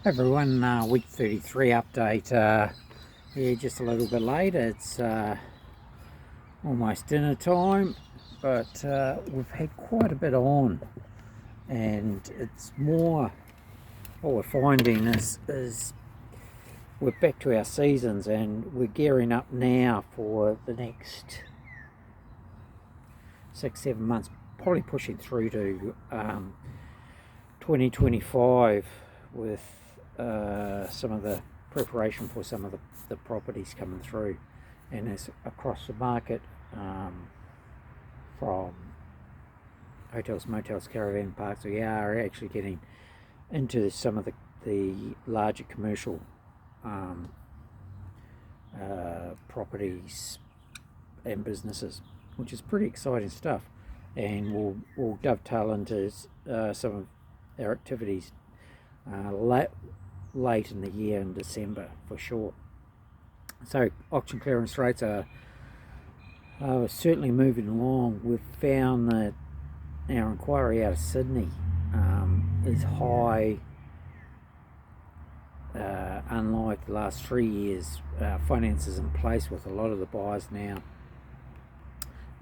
Everyone, week 33 update. Yeah, just a little bit later. It's almost dinner time, but we've had quite a bit on, and it's more what we're finding is we're back to our seasons, and we're gearing up now for the next 6-7 months, probably pushing through to 2025 with some of the preparation for some of the properties coming through, and as across the market, from hotels, motels, caravan parks, we are actually getting into some of the larger commercial properties and businesses, which is pretty exciting stuff, and we'll dovetail into some of our activities late in the year in December for sure. So auction clearance rates are certainly moving along. We've found that our inquiry out of Sydney is high. Unlike the last 3 years, finance is in place with a lot of the buyers now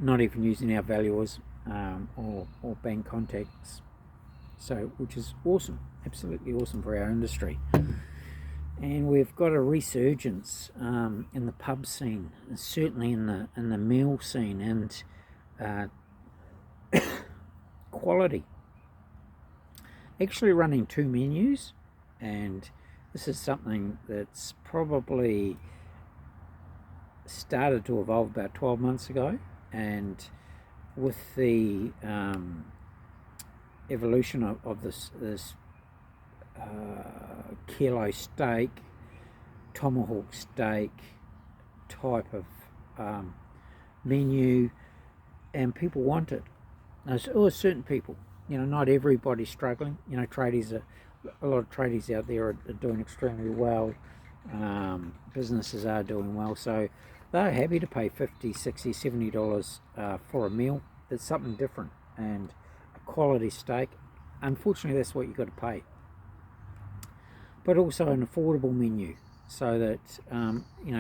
not even using our valuers or bank contacts, so which is awesome, absolutely awesome for our industry. And we've got a resurgence in the pub scene, and certainly in the meal scene, and quality. Actually running 2 menus, and this is something that's probably started to evolve about 12 months ago, and with the evolution of this kilo steak, tomahawk steak type of menu, and people want it. Now, certain people, not everybody's struggling. Tradies a lot of tradies out there are doing extremely well. Businesses are doing well, so they're happy to pay $50, $60, $70 for a meal. There's something different, and a quality steak. Unfortunately, that's what you've got to pay. But also an affordable menu, so that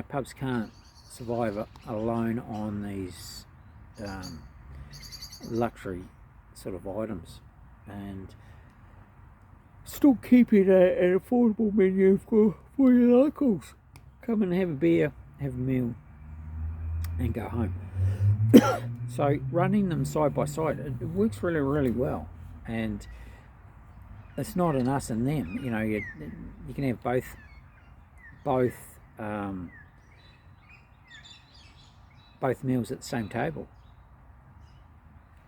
pubs can't survive alone on these luxury sort of items, and still keeping an affordable menu for your locals. Come and have a beer, have a meal, and go home. So running them side by side, it works really, really well, and it's not an us and them. You can have both meals at the same table,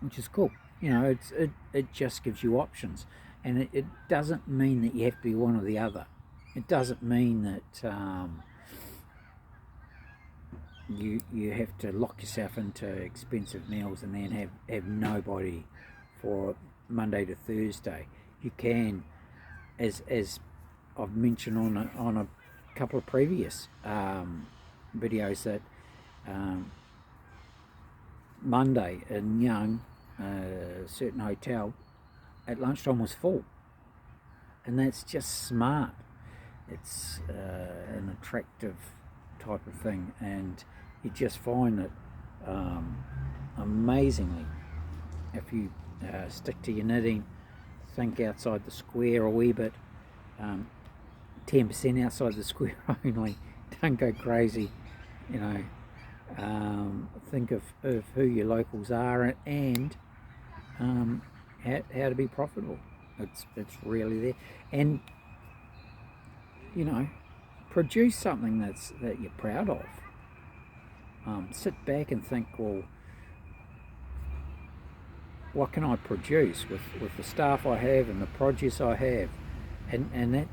which is cool. It just gives you options, and it doesn't mean that you have to be one or the other. It doesn't mean that you have to lock yourself into expensive meals and then have nobody for Monday to Thursday. You can, as I've mentioned on a couple of previous videos, that Monday in Young, a certain hotel, at lunchtime was full, and that's just smart. It's an attractive type of thing, and you just find that amazingly, if you stick to your knitting, think outside the square a wee bit, 10% outside the square only, don't go crazy, think of who your locals are, and how to be profitable. It's really there, and produce something that you're proud of. Sit back and think, well, what can I produce with the staff I have and the produce I have, and that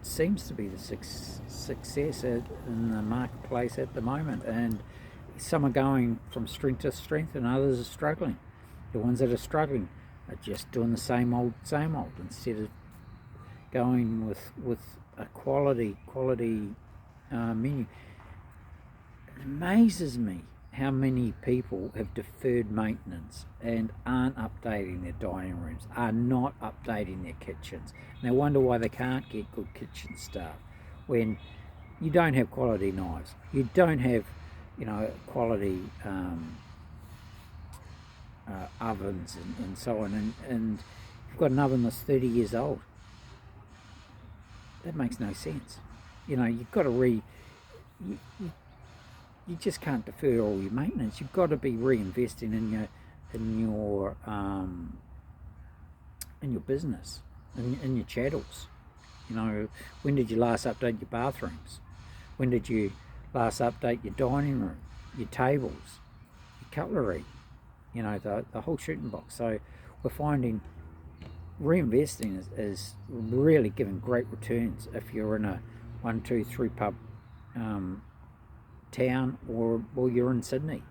seems to be the success in the marketplace at the moment. And some are going from strength to strength, and others are struggling. The ones that are struggling are just doing the same old instead of going with a quality menu. It amazes me how many people have deferred maintenance and aren't updating their dining rooms, are not updating their kitchens. And they wonder why they can't get good kitchen staff when you don't have quality knives, you don't have, quality ovens and so on, and you've got an oven that's 30 years old. That makes no sense. You've got to you, you just can't defer all your maintenance. You've got to be reinvesting in your business, in your chattels. When did you last update your bathrooms? When did you last update your dining room, your tables, your cutlery? The whole shooting box. So we're finding reinvesting is really giving great returns if you're in a 1, 2, 3 pub town, or you're in Sydney.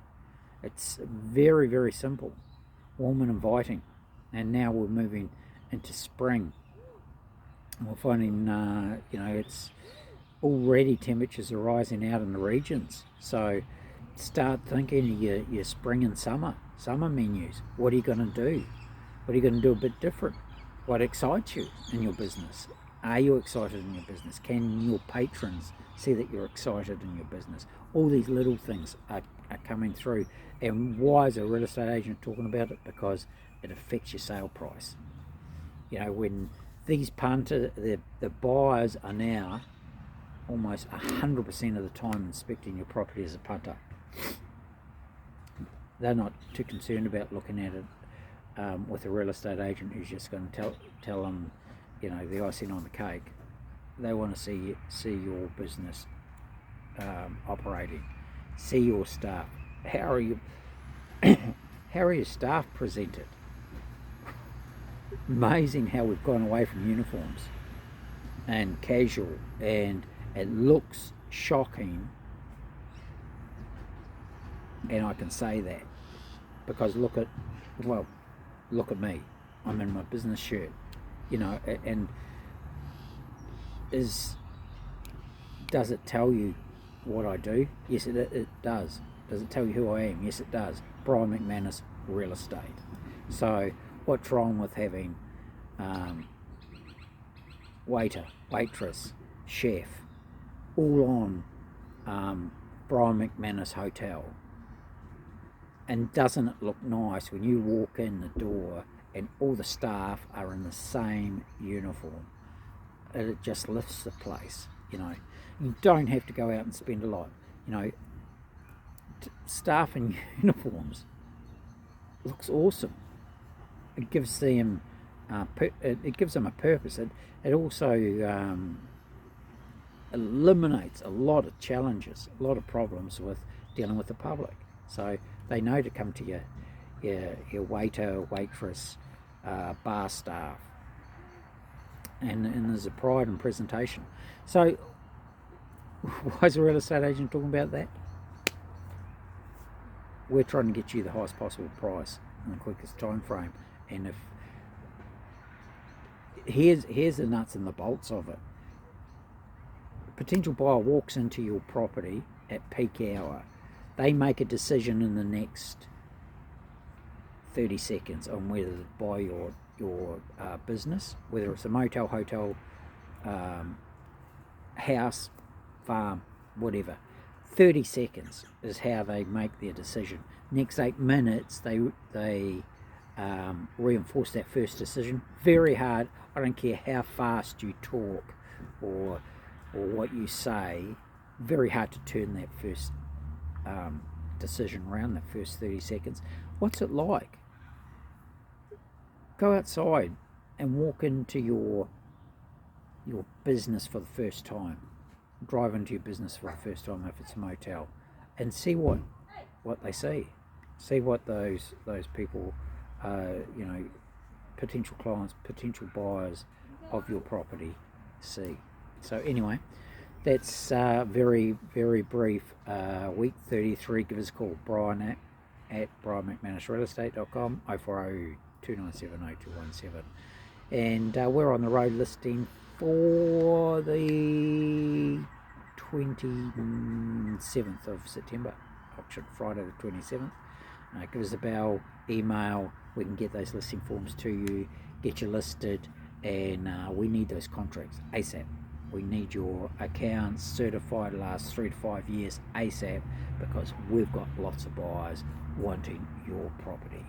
It's very, very simple, warm and inviting. And now we're moving into spring. We're finding, it's already temperatures are rising out in the regions. So start thinking of your spring and summer menus. What are you going to do? What are you going to do a bit different? What excites you in your business? Are you excited in your business? Can your patrons see that you're excited in your business? All these little things are coming through. And why is a real estate agent talking about it? Because it affects your sale price. When these punters, the buyers are now almost 100% of the time inspecting your property as a punter. They're not too concerned about looking at it with a real estate agent who's just going to tell them, the icing on the cake. They want to see your business operating, see your staff. How are you? How are your staff presented? Amazing how we've gone away from uniforms and casual, and it looks shocking. And I can say that because look at me. I'm in my business shirt, and does it tell you what I do? Yes, it does. Does it tell you who I am? Yes, it does. Brian McManus, real estate. So what's wrong with having waiter, waitress, chef, all on Brian McManus Hotel? And doesn't it look nice when you walk in the door and all the staff are in the same uniform? It just lifts the place, You don't have to go out and spend a lot, Staff in uniforms looks awesome. It gives them it gives them a purpose. It also eliminates a lot of challenges, a lot of problems with dealing with the public. So they know to come to your waiter, waitress, bar staff, and there's a pride in presentation. So why is a real estate agent talking about that? We're trying to get you the highest possible price in the quickest time frame. And if here's the nuts and the bolts of it. A potential buyer walks into your property at peak hour. They make a decision in the next 30 seconds on whether to buy your business, whether it's a motel, hotel, house, farm, whatever. 30 seconds is how they make their decision. Next 8 minutes, they reinforce that first decision. Very hard. I don't care how fast you talk or what you say. Very hard to turn that first decision around, that first 30 seconds. What's it like? Go outside and walk into your business for the first time. Drive into your business for the first time if it's a motel, and see what they see. See what those people, potential clients, potential buyers of your property see. So anyway, that's very, very brief. Week 33. Give us a call, Brian at brianmcmanusrealestate.com, 0402 297 0217. And we're on the road listing for the 27th of September. auction Friday the 27th. Give us a bell, email, we can get those listing forms to you, get you listed, and we need those contracts ASAP. We need your accounts certified last 3 to 5 years ASAP, because we've got lots of buyers wanting your property.